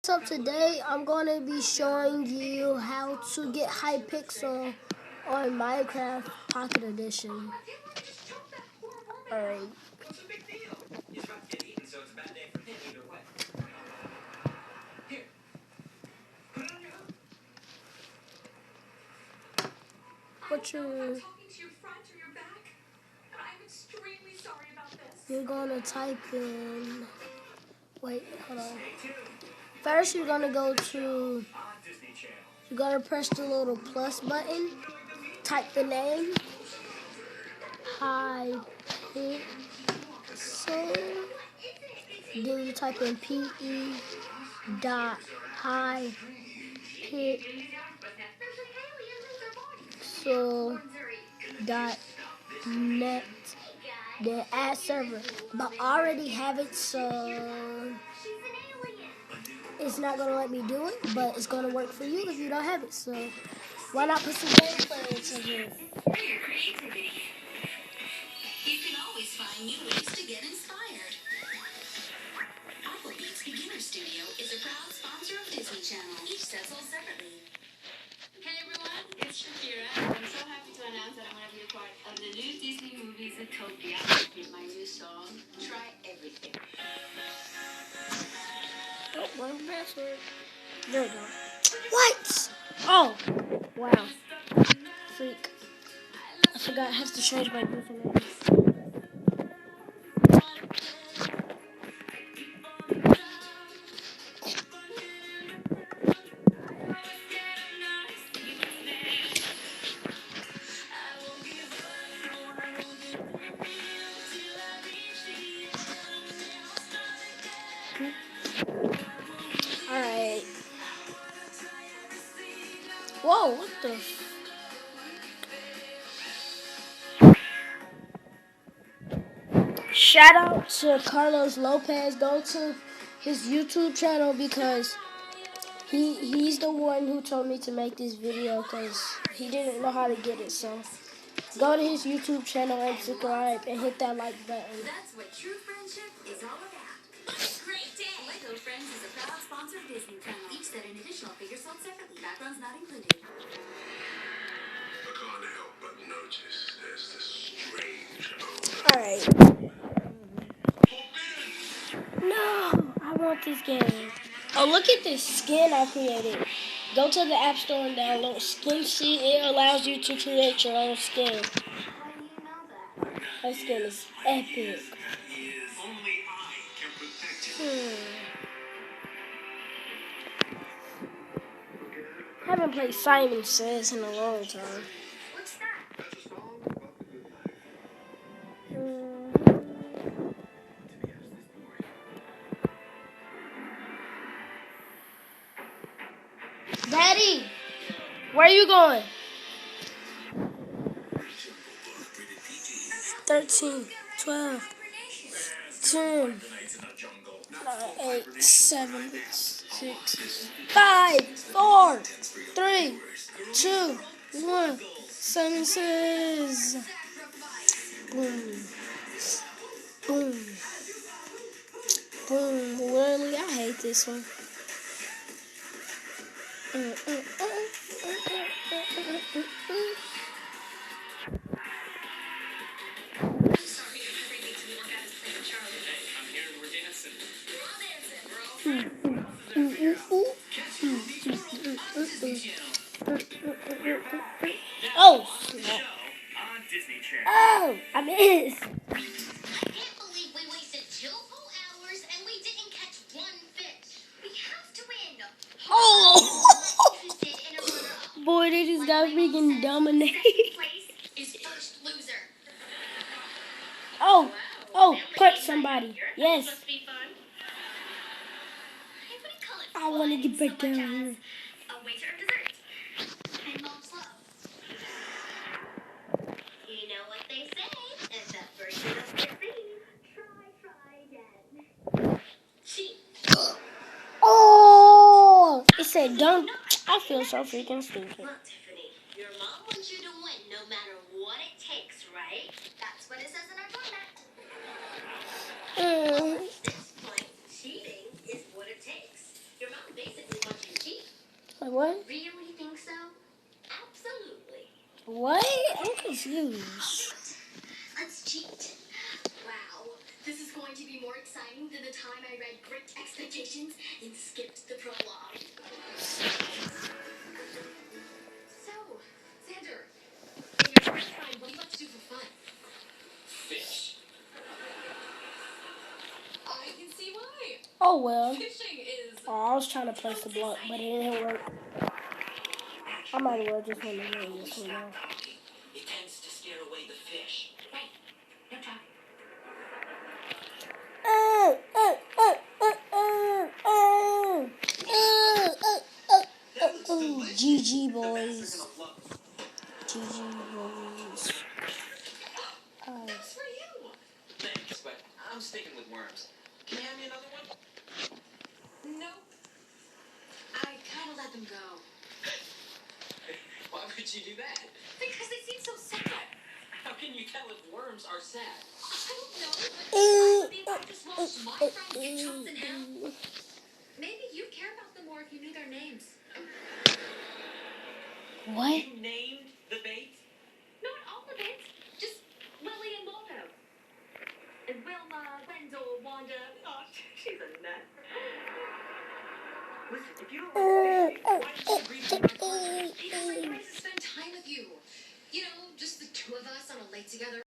So today I'm going to be showing you how to get Hypixel on Minecraft Pocket Edition. Alright. You're going to type in, wait, hold on. First you're going to you're going to press the little plus button, type the name, Hypixel, then you type in pe.hypixel.net, then add server. But I already have it, so it's not going to let me do it, but it's going to work for you if you don't have it. So why not put some gameplay into here? You can always find new ways to get inspired. Applebee's Beginner Studio is a proud sponsor of Disney Channel. Each set sold separately. Hey everyone, it's Shakira, and I'm so happy to announce that I'm going to be a part of the new Disney movie Zootopia with my new song, Try Everything. Oh, wrong password. There we go. What? Oh, wow. Freak. I forgot I have to change my username. Alright. Whoa, what the? Shout out to Carlos Lopez. Go to his YouTube channel because he's the one who told me to make this video because he didn't know how to get it. So go to his YouTube channel and subscribe and hit that like button. That's what true friendship is all about. Great day! Lego Friends is a proud sponsor of Disney Channel. Each set an additional figure sold separately. Backgrounds not included. I can't help but notice there's this strange odor. Alright. No, I want this game. Oh, look at this skin I created. Go to the App Store and download Skin Sheet. It allows you to create your own skin. That skin is epic. Haven't played Simon Says in a long time. What's that? Daddy, where are you going? 13, 12, 10, 9, 8, 7, 6, 5, 4, 3, 2, 1. Simon Says. Boom. Boom. Boom. Really, I hate this one. Oh, oh, I missed. I can't believe we wasted 2 whole hours and we didn't catch one fish. We have to win. Oh, Interested in a runner-up. boy, they just got freaking dominated. Second place is first loser. Oh, punch somebody. Yes. Must be fun. I wouldn't call it I want to fun get back so much down as here. a waiter of dessert. And mom's love. You know what they say, if that version of succeed, try again. Cheat. Oh, it said dunk. I feel so freaking stupid. Look, Tiffany, your mom wants you to win no matter what it takes, right? That's what it says in our format. At this point, cheating is what it takes. Your mom Like what? Really think so? Absolutely. What? I'm confused. Let's cheat. Wow, this is going to be more exciting than the time I read Great Expectations and skipped the prologue. So, Xander, in your free time, what do you like to do for fun? Fish. I can see why. Oh well. Fishing is Oh, I was trying to place the block, but it didn't work. I might as well just want to win this one though. It tends to scare away the fish. right. No talking. GG boys. GG boys. That's for you. Thanks, but I'm sticking with worms. Can you hand me another one? Nope. I kind of let them go. Why would you do that? Because they seem so sad. How can you tell if worms are sad? I don't know, but I think I just watched my friends Chunks in hell. Maybe you'd care about them more if you knew their names. What? You named the bait? Not all of it. Just Lily and Waldo. And Wilma, Wendell, Wanda. Oh, she's a nut. Listen, if you don't like fishing, why did you agree to be my partner? Because I wanted to spend time with you. You know, just the two of us on a lake together.